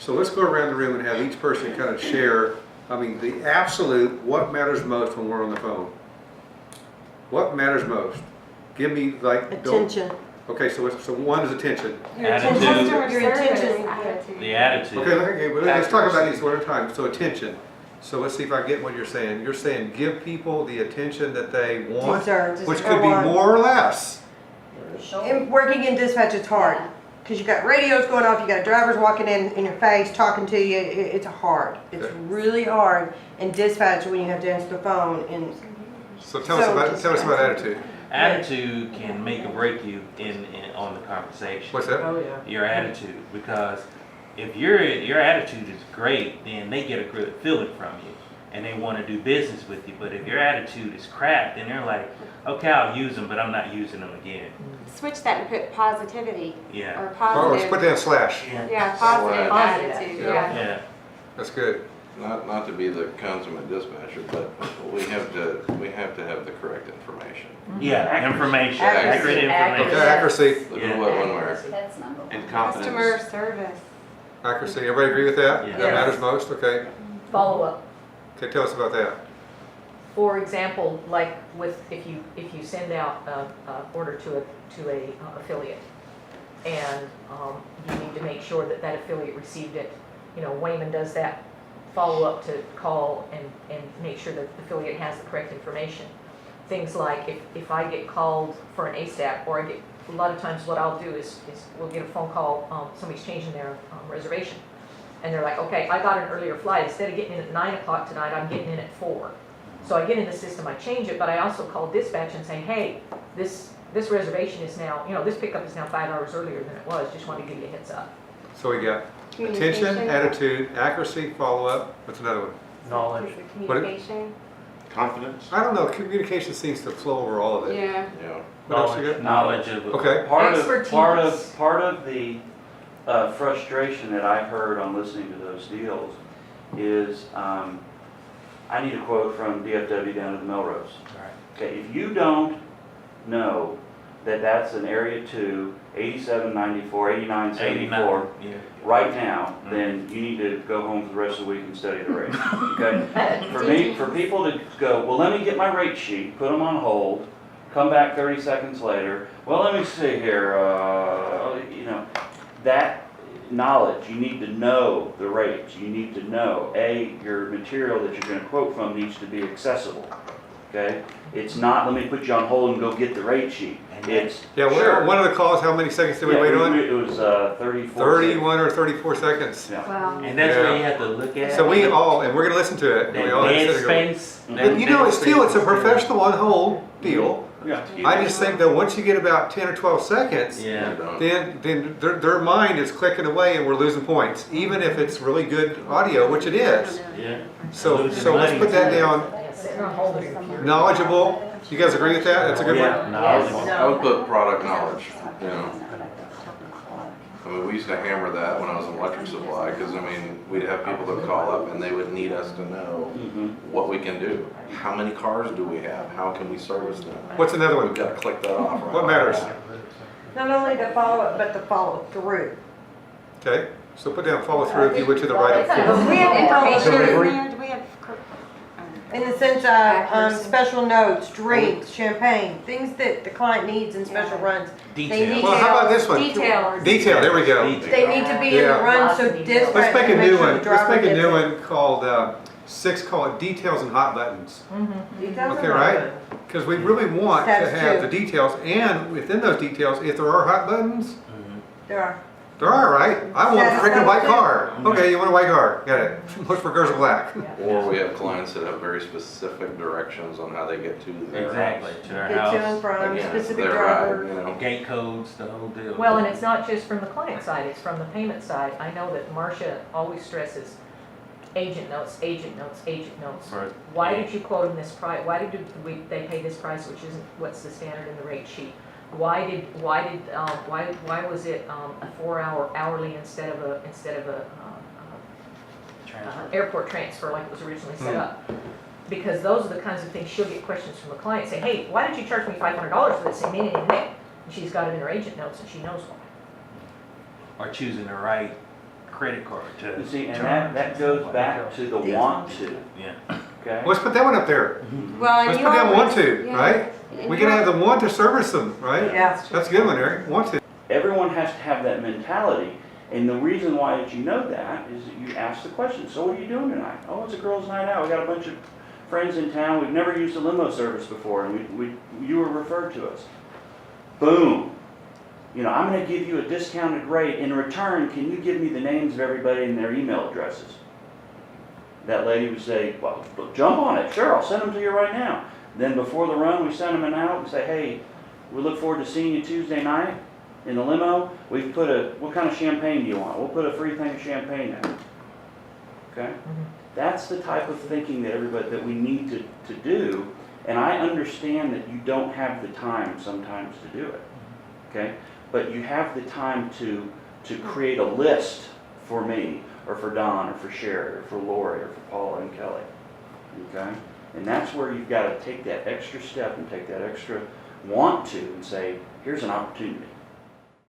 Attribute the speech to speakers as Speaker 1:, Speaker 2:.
Speaker 1: So let's go around the room and have each person kind of share, I mean, the absolute, what matters most when we're on the phone? What matters most? Give me like,
Speaker 2: Attention.
Speaker 1: Okay, so one is attention.
Speaker 3: Attitude.
Speaker 2: Your attention.
Speaker 3: The attitude.
Speaker 1: Okay, well, let's talk about these one at a time. So attention. So let's see if I get what you're saying. You're saying give people the attention that they want,
Speaker 2: Deserves.
Speaker 1: which could be more or less.
Speaker 2: And working in dispatch is hard, because you got radios going off, you got drivers walking in your face, talking to you, it's hard. It's
Speaker 1: Okay.
Speaker 2: really hard in dispatch when you have to answer the phone and.
Speaker 1: So tell us about attitude.
Speaker 3: Attitude can make or break you on the conversation.
Speaker 1: What's that?
Speaker 2: Oh, yeah.
Speaker 3: Your attitude, because if your attitude is great, then they get a good feeling from you and they want to do business with you. But if your attitude is crap, then they're like, okay, I'll use them, but I'm not using them again.
Speaker 4: Switch that and put positivity
Speaker 3: Yeah.
Speaker 4: or
Speaker 1: Or let's
Speaker 4: positive.
Speaker 1: put down slash.
Speaker 4: Yeah, positive
Speaker 5: Positive.
Speaker 4: attitude.
Speaker 1: Yeah.
Speaker 3: Yeah.
Speaker 1: That's good.
Speaker 5: Not to be the consummate dispatcher, but we have to have the correct information.
Speaker 3: Yeah. Information.
Speaker 2: Accuracy.
Speaker 3: Accurate information.
Speaker 1: Okay, accuracy.
Speaker 5: Look
Speaker 3: Yeah.
Speaker 5: at what one where.
Speaker 6: That's number one.
Speaker 5: And
Speaker 4: Customer
Speaker 5: confidence.
Speaker 4: service.
Speaker 1: Accuracy. Everybody agree with that?
Speaker 3: Yeah.
Speaker 1: That matters most? Okay.
Speaker 7: Follow up.
Speaker 1: Okay, tell us about that.
Speaker 7: For example, like with, if you send out a order to a affiliate, and you need to make sure that that affiliate received it. You know, Wayman does that follow-up to call and make sure that the affiliate has the correct information. Things like if I get called for an ASAP, or I get, a lot of times what I'll do is we'll get a phone call, somebody's changing their reservation. And they're like, okay, I got an earlier flight. Instead of getting in at 9 o'clock tonight, I'm getting in at 4. So I get in the system, I change it, but I also call dispatch and say, hey, this reservation is now, this pickup is now 5 hours earlier than it was. Just wanted to give you a heads up.
Speaker 1: So we got attention,
Speaker 4: Communication.
Speaker 1: attitude, accuracy, follow-up. What's another one?
Speaker 3: Knowledge.
Speaker 4: Communication.
Speaker 5: Confidence.
Speaker 1: I don't know. Communication seems to flow over all of it.
Speaker 4: Yeah.
Speaker 5: Yeah.
Speaker 1: What else you got?
Speaker 3: Knowledge of.
Speaker 1: Okay.
Speaker 8: Part of the frustration that I've heard on listening to those deals is, I need a quote from DFW down to the Melrose.
Speaker 3: Right.
Speaker 8: Okay, if you don't know that that's an Area 2, 8794, 8974,
Speaker 3: Yeah.
Speaker 8: right now,
Speaker 3: Mhm.
Speaker 8: then you need to go home for the rest of the week and study the rates, okay? For people to go, well, let me get my rate sheet, put them on hold, come back 30 seconds later, well, let me see here, that knowledge, you need to know the rates, you need to know, your material that you're gonna quote from needs to be accessible, okay? It's not, let me put you on hold and go get the rate sheet. It's,
Speaker 1: Yeah, one of the calls, how many seconds did we wait on?
Speaker 8: It was 34.
Speaker 1: 31 or 34 seconds.
Speaker 8: Yeah.
Speaker 4: Wow.
Speaker 3: And that's where you have to look at.
Speaker 1: So we all, and we're going to listen to it. and
Speaker 3: That
Speaker 1: we all have to
Speaker 3: dead
Speaker 1: sit and go,
Speaker 3: space.
Speaker 8: Mhm.
Speaker 3: that
Speaker 1: But you know,
Speaker 3: dead
Speaker 1: it's still, it's a
Speaker 3: space is
Speaker 1: professional on hold deal.
Speaker 8: Yeah.
Speaker 1: I just think that once you get about 10 or 12 seconds,
Speaker 3: Yeah.
Speaker 1: then their mind is clicking away and we're losing points, even if it's really good audio, which it is.
Speaker 3: Yeah.
Speaker 1: So
Speaker 3: Losing
Speaker 1: let's
Speaker 3: money.
Speaker 1: put that down.
Speaker 7: Sitting on hold if you're.
Speaker 1: Knowledgeable. You guys agree with that? That's a good
Speaker 3: Yeah.
Speaker 1: one?
Speaker 3: Knowledgeable.
Speaker 5: I would put product knowledge, you know. I mean, we used to hammer that when I was in electric supply, because I mean, we'd have people that call up and they would need us to know
Speaker 8: Mhm.
Speaker 5: what we can do. How many cars do we have? How can we service them?
Speaker 1: What's another
Speaker 5: We've
Speaker 1: one?
Speaker 5: got to click that off. Right
Speaker 1: What matters?
Speaker 2: Not only the follow-up, but the follow-through.
Speaker 1: Okay, so put down follow through if you would to the right.
Speaker 4: Do we have information in
Speaker 1: Delivery.
Speaker 4: there? Do we have?
Speaker 2: In the sense of
Speaker 4: Accuracy.
Speaker 2: special notes, drinks, champagne, things that the client needs in special runs. They
Speaker 3: Detail.
Speaker 2: need
Speaker 1: Well, how about this one?
Speaker 4: Details.
Speaker 1: Detail, there we go.
Speaker 2: They need to be in the
Speaker 1: Yeah.
Speaker 2: run, so
Speaker 7: Lots of details.
Speaker 2: dispatch
Speaker 1: Let's make
Speaker 2: can
Speaker 1: a
Speaker 2: make
Speaker 1: new
Speaker 2: sure
Speaker 1: one.
Speaker 2: the
Speaker 1: Let's
Speaker 2: driver
Speaker 1: make a
Speaker 2: gets
Speaker 1: new
Speaker 2: it.
Speaker 1: one called call it details and hot buttons.
Speaker 2: Details
Speaker 1: Okay,
Speaker 2: are
Speaker 1: right?
Speaker 2: good.
Speaker 1: Because we really want to
Speaker 2: Status
Speaker 1: have
Speaker 2: two.
Speaker 1: the details, and within those details, if there are hot buttons,
Speaker 3: Mhm.
Speaker 2: There are.
Speaker 1: there are, right? I want a
Speaker 2: Status
Speaker 1: freaking white
Speaker 2: two.
Speaker 1: car.
Speaker 3: Mhm.
Speaker 1: Okay, you want a white car? Got it. Look for girls in black.
Speaker 5: Or we have clients that have very specific directions on how they get to their
Speaker 3: Exactly.
Speaker 5: house.
Speaker 3: To our
Speaker 2: Get to and
Speaker 3: house.
Speaker 2: from,
Speaker 5: Again,
Speaker 2: specific
Speaker 5: their
Speaker 2: driver.
Speaker 5: ride, you know.
Speaker 3: Gate codes, the whole deal.
Speaker 7: Well, and it's not just from the client side, it's from the payment side. I know that Marcia always stresses agent notes, agent notes, agent notes.
Speaker 3: For-
Speaker 7: Why did you quote them this price? Why did they pay this price, which isn't what's the standard in the rate sheet? Why was it a 4-hour hourly instead of a
Speaker 3: Transfer.
Speaker 7: airport transfer like it was originally set
Speaker 1: Hmm.
Speaker 7: up? Because those are the kinds of things she'll get questions from the client, say, hey, why did you charge me $500 for this? Say, and she's got it in her agent notes and she knows why.
Speaker 3: Or choosing the right credit card to.
Speaker 8: You see, and
Speaker 3: charge
Speaker 8: that
Speaker 3: and
Speaker 8: goes
Speaker 3: stuff like
Speaker 8: back
Speaker 3: that.
Speaker 8: to the want to,
Speaker 3: Yeah.
Speaker 8: okay?
Speaker 1: Let's put that one up there.
Speaker 4: Well, and
Speaker 1: Let's
Speaker 4: you
Speaker 1: put down want
Speaker 4: always-
Speaker 1: to,
Speaker 4: yeah.
Speaker 1: right?
Speaker 4: And
Speaker 1: We
Speaker 4: you
Speaker 1: can have the want to service them, right?
Speaker 2: Yeah.
Speaker 1: That's a good one, Eric. Want to.
Speaker 8: Everyone has to have that mentality, and the reason why that you know that is that you ask the question, so what are you doing tonight? Oh, it's a girls' night out, we got a bunch of friends in town, we've never used a limo service before, and you were referred to us. Boom. You know, I'm gonna give you a discounted rate, in return, can you give me the names of everybody and their email addresses? That lady would say, well, jump on it, sure, I'll send them to you right now. Then before the run, we send them out and say, hey, we look forward to seeing you Tuesday night in the limo. We've put what kind of champagne do you want? We'll put a free thing of champagne in. Okay? That's the type of thinking that that we need to do. And I understand that you don't have the time sometimes to do it. Okay? But you have the time to create a list for me, or for Don, or for Sherry, or for Lori, or for Paula and Kelly. Okay? And that's where you've got to take that extra step and take that extra want to and say, here's an opportunity.